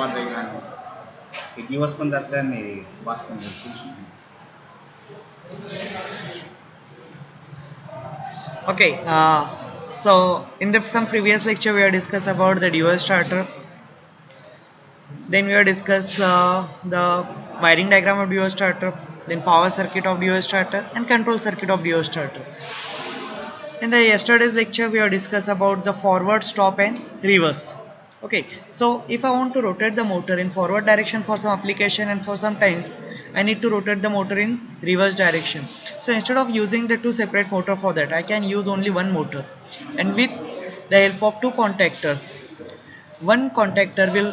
आवाज आहे आणि एक दिवस पण जातले आणि वास पण जातले. Okay, so in some previous lecture we have discussed about the dual starter. Then we have discussed the wiring diagram of dual starter, then power circuit of dual starter, and control circuit of dual starter. In the yesterday's lecture we have discussed about the forward, stop, and reverse. Okay, so if I want to rotate the motor in forward direction for some application, and for some times I need to rotate the motor in reverse direction. So instead of using the two separate motor for that, I can use only one motor, and with the help of two contactors, one contactor will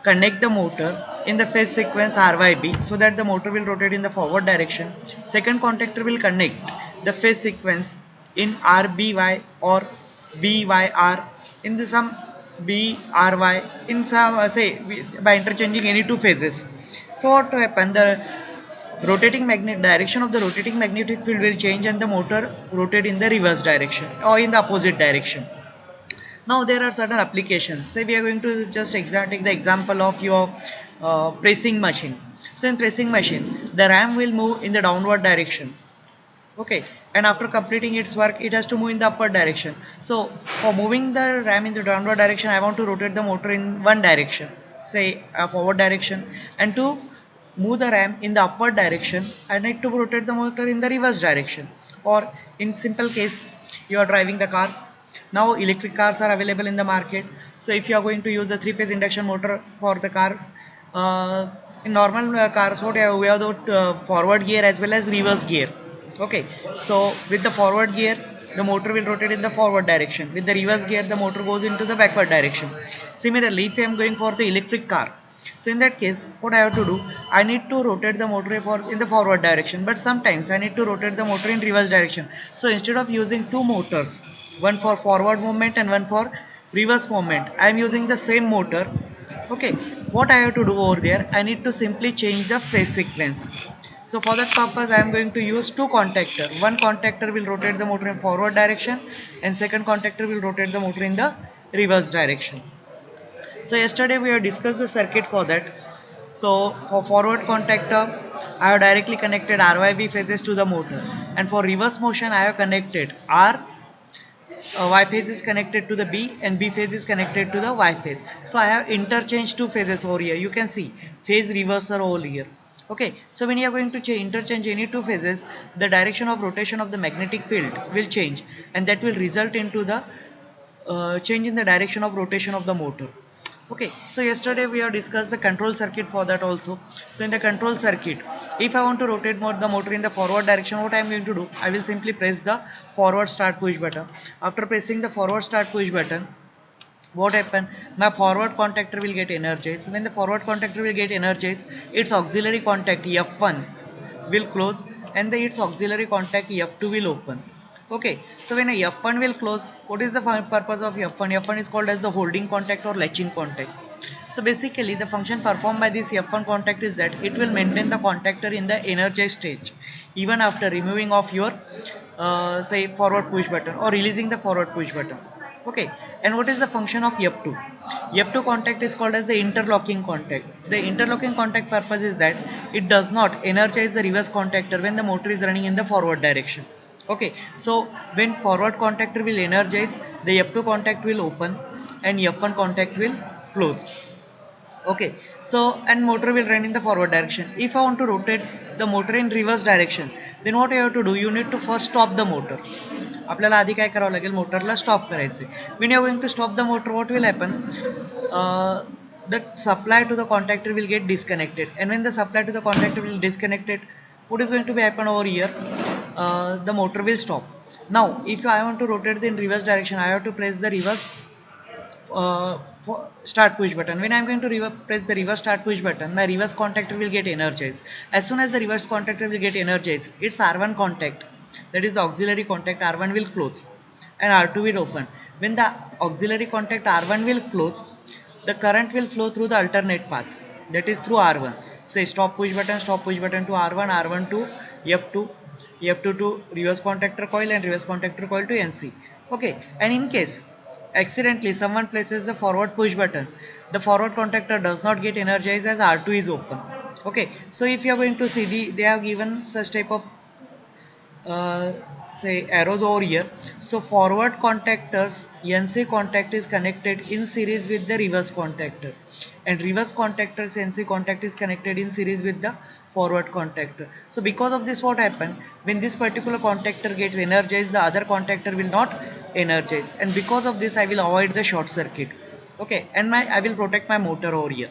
connect the motor in the phase sequence RYB, so that the motor will rotate in the forward direction. Second contactor will connect the phase sequence in RBY or BYR in the some BRY in some say by interchanging any two phases. So what to happen? The rotating magnet direction of the rotating magnetic field will change, and the motor rotate in the reverse direction or in the opposite direction. Now there are certain applications. Say we are going to just take the example of your pressing machine. So in pressing machine, the ram will move in the downward direction. Okay, and after completing its work, it has to move in the upward direction. So for moving the ram in the downward direction, I want to rotate the motor in one direction, say forward direction, and to move the ram in the upward direction, I need to rotate the motor in the reverse direction. Or in simple case, you are driving the car. Now electric cars are available in the market. So if you are going to use the three-phase induction motor for the car, in normal cars, we have the forward gear as well as reverse gear. Okay, so with the forward gear, the motor will rotate in the forward direction. With the reverse gear, the motor goes into the backward direction. Similarly, if I am going for the electric car, so in that case, what I have to do, I need to rotate the motor in the forward direction, but sometimes I need to rotate the motor in reverse direction. So instead of using two motors, one for forward movement and one for reverse movement, I am using the same motor. Okay, what I have to do over there, I need to simply change the phase sequence. So for that purpose, I am going to use two contactor. One contactor will rotate the motor in forward direction, and second contactor will rotate the motor in the reverse direction. So yesterday we have discussed the circuit for that. So for forward contactor, I have directly connected RYB phases to the motor, and for reverse motion, I have connected Y phase is connected to the B, and B phase is connected to the Y phase. So I have interchanged two phases over here. You can see phase reverser over here. Okay, so when you are going to interchange any two phases, the direction of rotation of the magnetic field will change, and that will result into the change in the direction of rotation of the motor. Okay, so yesterday we have discussed the control circuit for that also. So in the control circuit, if I want to rotate the motor in the forward direction, what I am going to do, I will simply press the forward start push button. After pressing the forward start push button, what happen, my forward contactor will get energized. When the forward contactor will get energized, its auxiliary contact F1 will close, and its auxiliary contact F2 will open. Okay, so when a F1 will close, what is the purpose of F1? F1 is called as the holding contact or latching contact. So basically the function performed by this F1 contact is that it will maintain the contactor in the energized stage even after removing of your say forward push button or releasing the forward push button. Okay, and what is the function of F2? F2 contact is called as the interlocking contact. The interlocking contact purpose is that it does not energize the reverse contactor when the motor is running in the forward direction. Okay, so when forward contactor will energize, the F2 contact will open and F1 contact will close. Okay, so and motor will run in the forward direction. If I want to rotate the motor in reverse direction, then what you have to do, you need to first stop the motor. आपल्याला आधी काय करावं लागेल, मोटरला stop करायचे. When you are going to stop the motor, what will happen, the supply to the contactor will get disconnected, and when the supply to the contactor will disconnected, what is going to be happen over here, the motor will stop. Now if I want to rotate in reverse direction, I have to press the reverse start push button. When I am going to press the reverse start push button, my reverse contactor will get energized. As soon as the reverse contactor will get energized, its R1 contact, that is the auxiliary contact R1 will close and R2 will open. When the auxiliary contact R1 will close, the current will flow through the alternate path, that is through R1. Say stop push button to R1, R1 to F2, F2 to reverse contactor coil, and reverse contactor coil to NC. Okay, and in case accidentally someone places the forward push button, the forward contactor does not get energized as R2 is open. Okay, so if you are going to see they have given such type of uh, say arrows over here. So forward contactors NC contact is connected in series with the reverse contactor, and reverse contactors NC contact is connected in series with the forward contactor. So because of this, what happened, when this particular contactor gets energized, the other contactor will not energize, and because of this I will avoid the short circuit. Okay, and I will protect my motor over here.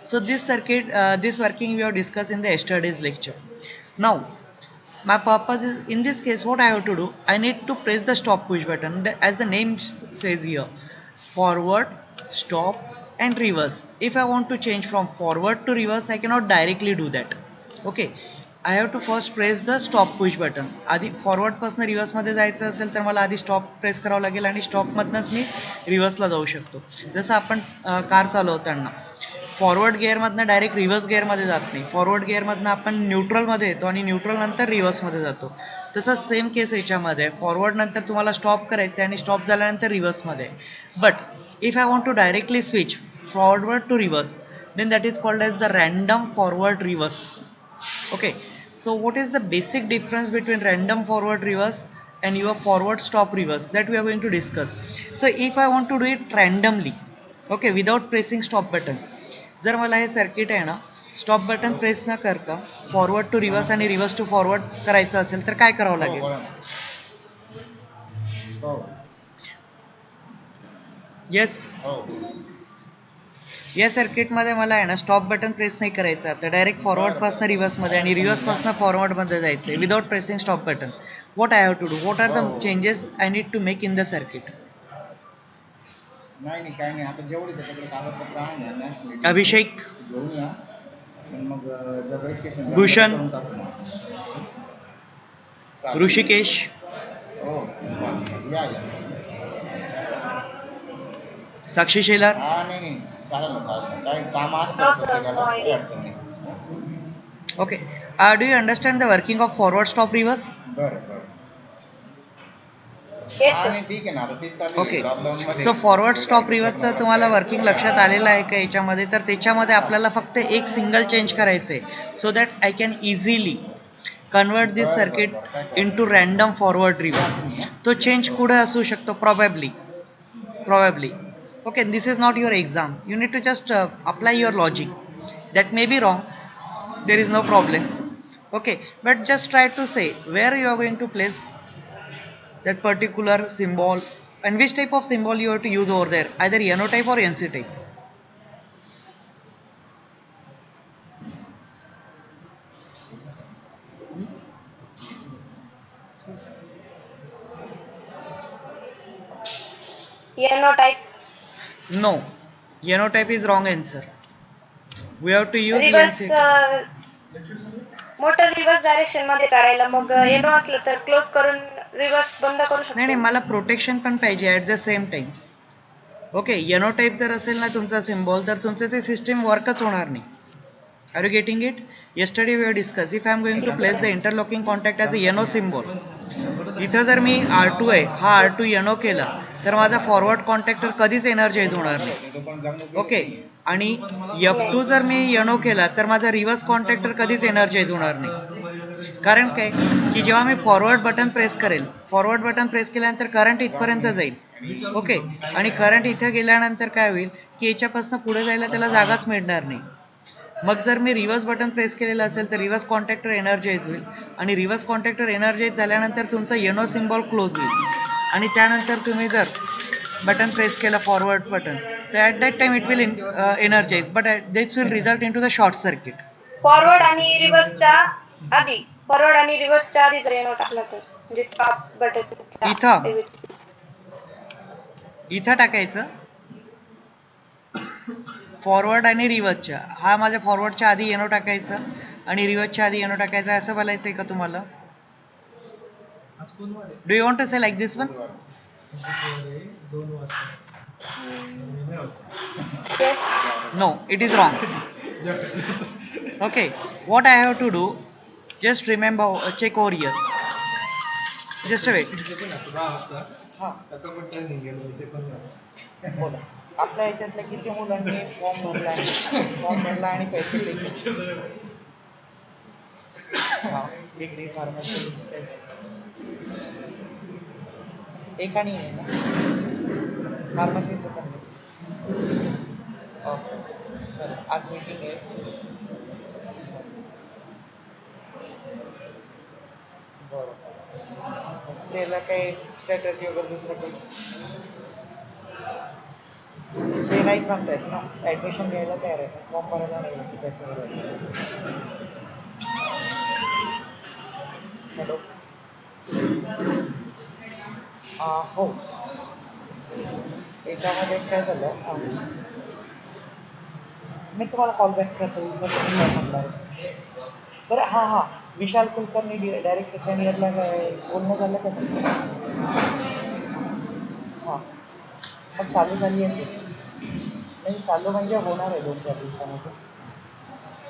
So this circuit, this working we have discussed in the yesterday's lecture. Now my purpose is, in this case what I have to do, I need to press the stop push button, as the name says here, forward, stop and reverse. If I want to change from forward to reverse, I cannot directly do that. Okay, I have to first press the stop push button. आधी forward पासून reverse मध्ये जायचं असेल तर मला आधी stop press करावं लागेल आणि स्टॉप मधनच मी रिव्हर्सला जाऊ शकतो. जसं आपण कार चालवताना फॉरवर्ड गिअरमधनं डायरेक्ट रिव्हर्स गिअरमध्ये जात नाही, फॉरवर्ड गिअरमधनं आपण न्यूट्रलमध्ये येतो आणि न्यूट्रल नंतर रिव्हर्समध्ये जातो. तसंच सेम केस याच्यामध्ये फॉरवर्ड नंतर तुम्हाला स्टॉप करायचं आहे आणि स्टॉप झाल्यानंतर रिव्हर्समध्ये. But if I want to directly switch forward to reverse, then that is called as the random forward reverse. Okay, so what is the basic difference between random forward reverse and your forward stop reverse, that we are going to discuss. So if I want to do it randomly, okay, without pressing stop button, जर मला हे circuit आहे ना stop button press न करता forward to reverse आणि reverse to forward करायचं असेल तर काय करावं लागेल? येस, या सर्किटमध्ये मला आहे ना स्टॉप बटन प्रेस नाही करायचं, तर डायरेक्ट फॉरवर्डपासून रिव्हर्समध्ये आणि रिव्हर्सपासून फॉरवर्डमध्ये जायचं आहे without pressing stop button. What I have to do, what are the changes I need to make in the circuit? नाही काय नाही, आता जेवढे त्याच्याकडे कागदपत्र आहे ना अभिषेक, घेऊया, मग रजिस्ट्रेशन भूषण, चालेल. ऋषिकेश, हो चालेल, या साक्षी शेलार. हा नाही चालेल ना, चालेल, काही कामं असतात प्रत्येकाला, काही अडचण नाही. Okay, do you understand the working of forward stop reverse? बरं बरं, आणि ठीक आहे ना, आता तेच चालू आहे ओके, लॉकडाऊनमध्ये. सो फॉरवर्ड स्टॉप रिव्हर्सचं तुम्हाला वर्किंग लक्षात आलेलं आहे का याच्यामध्ये? तर त्याच्यामध्ये आपल्याला फक्त एक सिंगल चेंज करायचं आहे, so that I can easily convert this circuit in to random forward reverse. तो चेंज कुठे असू शकतो? Probably. Okay, this is not your exam, you need to just apply your logic. That may be wrong, there is no problem. Okay, but just try to say where you are going to place that particular symbol and which type of symbol you have to use over there, either NO type or NC type. NO type. No, NO type is wrong answer. We have to use reverse NC. Motor reverse direction मध्ये करायला मग NO असलं तर close करून reverse बंद करू शकतो. नाही, मला प्रोटेक्शन पण पाहिजे at the same time. Okay, NO type जर असेल ना तुमचा सिम्बॉल, तर तुमचं ते सिस्टीम वर्कच होणार नाही. Are you getting it? Yesterday we have discuss, if I am going to place the interlocking contact as a NO symbol, इथं जर मी R2 आहे, हा R2 NO केला तर माझा फॉरवर्ड कॉन्टॅक्टर कधीच एनर्जाइज होणार नाही. ओके, आणि F2 जर मी NO केला तर माझा रिव्हर्स कॉन्टॅक्टर कधीच एनर्जाइज होणार नाही. कारण काय की जेव्हा मी फॉरवर्ड बटन प्रेस करेल, फॉरवर्ड बटन प्रेस केल्यानंतर करंट इथपर्यंत जाईल. ओके, आणि करंट इथं गेल्यानंतर काय होईल की याच्यापासून पुढे जायला त्याला जागाच मिळणार नाही. मग जर मी रिव्हर्स बटन प्रेस केलेलं असेल तर रिव्हर्स कॉन्टॅक्टर एनर्जाइज होईल, आणि रिव्हर्स कॉन्टॅक्टर एनर्जाइज झाल्यानंतर तुमचा NO सिम्बॉल क्लोज होईल, आणि त्यानंतर तुम्ही जर बटन प्रेस केलं फॉरवर्ड बटन, तर at that time it will energise, but this will result in to the short circuit. Forward आणि रिव्हर्सच्या आधी जर NO टाकला तर म्हणजे स्टॉप बटन इथं टाकायचं फॉरवर्ड आणि रिव्हर्सच्या, हा माझ्या फॉरवर्डच्या आधी NO टाकायचं आणि रिव्हर्सच्या आधी NO टाकायचं, असं बोलायचंय का तुम्हाला? Do you want to say like this one? No, it is wrong. Okay, what I have to do, just remember, check over here, just a wait. हा त्याचं पण ट्रेनिंग गेलं ते पण बोला. आपल्या ह्याच्यातल्या किती मुलांनी फॉर्म भरला आणि पैसे पे केले? हा, डिग्री फार्मसी एका नाही आहे ना फार्मसीचं पण नाही. ओके चल आज मीटिंग आहे. बरं त्याला काही स्ट्रॅटर्जी वगैरे दुसरं काही ते नाहीच म्हणतायत ना. ॲडमिशन घ्यायला तयार आहे फॉर्म भरायला नाही की पैसे भरायला. हॅलो हो याच्यामध्ये काय झालं मी तुम्हाला कॉल बॅक करतो विसरलो मी काय म्हणणार होते. बरं हां हां विशाल कुलकर्णी डायरेक्ट सेकंड इयरला बोलणं झालं का तुमचं? हां मग चालू झाली आहे प्रोसेस नाही चालू म्हणजे होणार आहे 2-4 दिवसामध्ये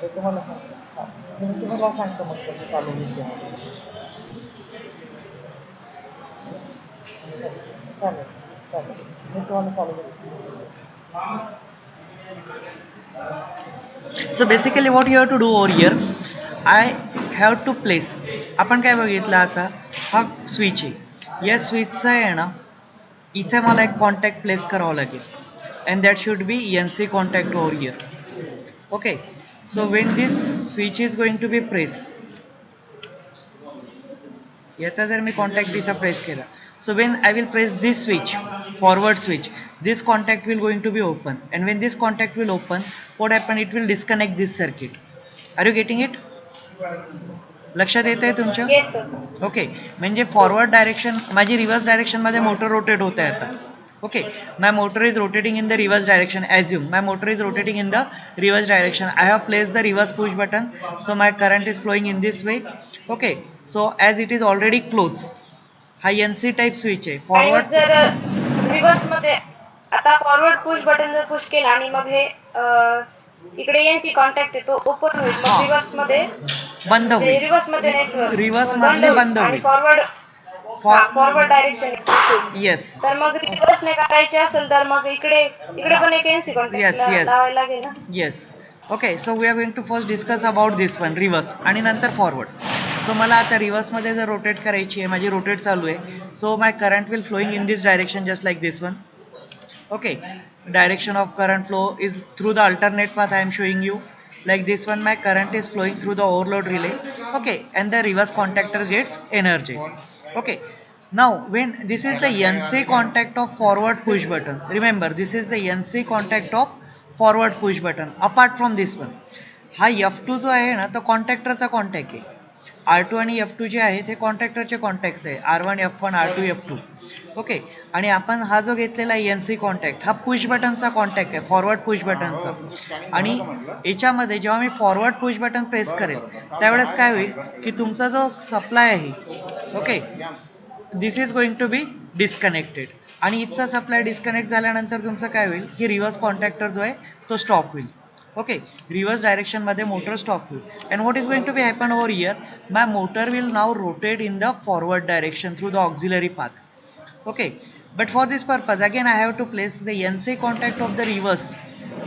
ते तुम्हाला सांगतो. हां मी तुम्हाला सांगतो मग कसं चालू होईल ते. चालेल चालेल चालेल मी तुम्हाला चालू करेन. So basically what you have to do over here, I have to place. आपण काय बघितलं आता हा स्विच आहे. या स्विचचा आहे ना इथे मला एक कॉन्टॅक्ट प्लेस करावं लागेल and that should be NC contact over here. Okay, so when this switch is going to be pressed, याचा जर मी कॉन्टॅक्ट इथं प्रेस केला, so when I will press this switch, forward switch, this contact will going to be open and when this contact will open, what happen, it will disconnect this circuit. Are you getting it? लक्षात येत आहे तुमच्या? Yes sir. Okay म्हणजे forward direction माझी reverse direction मध्ये motor rotate होत आहे आता. Okay, my motor is rotating in the reverse direction. Assume my motor is rotating in the reverse direction. I have placed the reverse push button, so my current is flowing in this way. Okay, so as it is already closed, हा NC type switch आहे. आणि Forward जर reverse मध्ये आता forward push button जर push केला आणि मग हे इकडे एनसी कॉन्टॅक्ट आहे तो ओपन होईल मग रिव्हर्स मध्ये बंद म्हणजे होईल. रिव्हर्स मध्ये नाही रिव्हर्स बंद मधले होईल बंद आणि होईल. फॉरवर्ड डायरेक्शन येस तर मग रिव्हर्स ने करायचे असेल तर मग इकडे इकडे पण एक एनसी कॉन्टॅक्ट लावायला लागेल ना. Yes okay so we are going to first discuss about this one reverse आणि नंतर फॉरवर्ड. सो मला आता रिव्हर्समध्ये जर रोटेट करायची आहे माझी रोटेट चालू आहे so my current will flowing in this direction just like this one. Okay, direction of current flow is through the alternate path I am showing you. Like this one my current is flowing through the overload relay. Okay, and the reverse contactor gets energized. Okay, now when this is the NC contact of forward push button, remember this is the NC contact of forward push button apart from this one. हा F2 जो आहे ना तो कॉन्टॅक्टरचा contact आहे. R2 आणि F2 जे आहेत हे कॉन्टॅक्टरचे contacts आहे R1 F1 R2 F2. Okay आणि आपण हा जो घेतलेला NC कॉन्टॅक्ट हा पुश बटनचा कॉन्टॅक्ट आहे फॉरवर्ड पुश बटनचा. आणि याच्यामध्ये जेव्हा मी फॉरवर्ड पुश बटन प्रेस करेल त्यावेळेस काय होईल की तुमचा जो सप्लाय आहे okay this is going to be disconnected आणि इथचा सप्लाय डिस्कनेक्ट झाल्यानंतर तुमचं काय होईल की रिव्हर्स कॉन्टॅक्टर जो आहे तो स्टॉप होईल. Okay, reverse direction मध्ये motor stop will and what is going to be happen over here, my motor will now rotate in the forward direction through the auxiliary path. Okay, but for this purpose again I have to place the NC contact of the reverse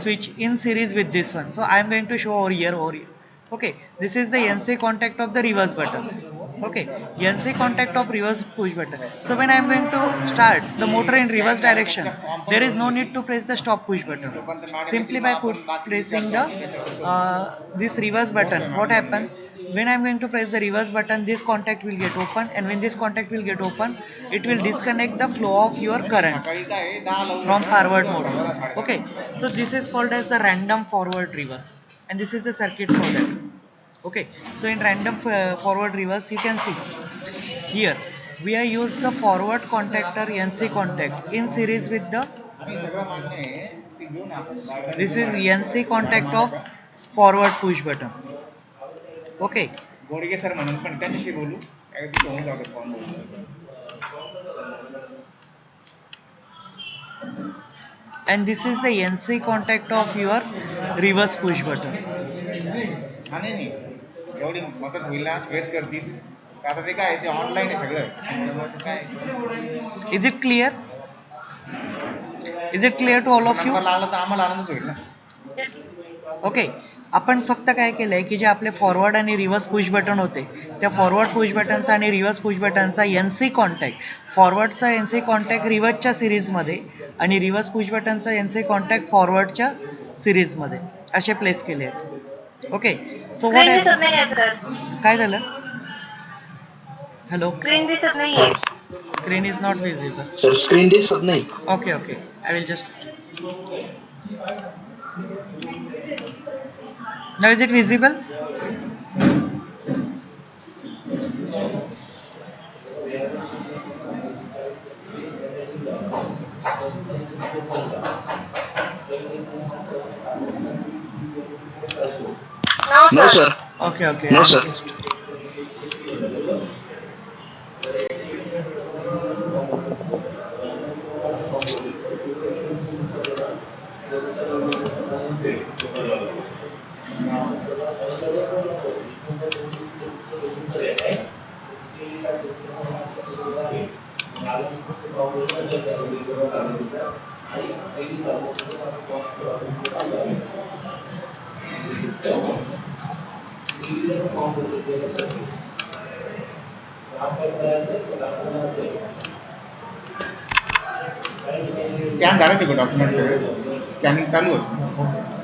switch in series with this one, so I am going to show over here. Okay, this is the NC contact of the reverse button. Okay, NC contact of reverse push button. So when I am going to start the motor in reverse direction, there is no need to press the stop push button. Simply by pressing the this reverse button, what happen? When I am going to press the reverse button, this contact will get open, and when this contact will get open, it will disconnect the flow of your current from forward mode. Okay, so this is called as the random forward reverse, and this is the circuit for that. Okay, so in random forward reverse you can see here we are used the forward contactor NC contact in series with the this is NC contact of forward push button. Okay, Godge sir म्हणून पण त्यांच्याशी बोलू होऊन जाऊ form. and this is the NC contact of your reverse push button. हा नाही एवढी मदत होईल ना स्क्रेच करतील आता ते काय ते ऑनलाईन आहे सगळं त्यामुळे ते काय is it clear? Is it clear to all of you? Number लागला तर आम्हाला आनंदच होईल ना. Yes. ओके, आपण फक्त काय केलंय की जे आपले फॉरवर्ड आणि रिव्हर्स पुश बटन होते त्या फॉरवर्ड पुश बटनचा आणि रिव्हर्स पुश बटनचा NC कॉन्टॅक्ट, फॉरवर्डचा NC कॉन्टॅक्ट रिव्हर्सच्या सिरीजमध्ये आणि रिव्हर्स पुश बटनचा NC कॉन्टॅक्ट फॉरवर्डच्या सिरीजमध्ये असे प्लेस केले आहेत. ओके, सो व्हॉट स्क्रीन दिसत नाही सर. काय झालं? हॅलो, स्क्रीन दिसत नाहीये. Screen is not visible. Sir screen दिसत नाही. Okay okay, I will just. Now is it visible? No no sir. Sir. Okay, okay. No, I'm sir. just- scan झालं ते डॉक्युमेंट सगळे स्कॅनिंग चालू होतं.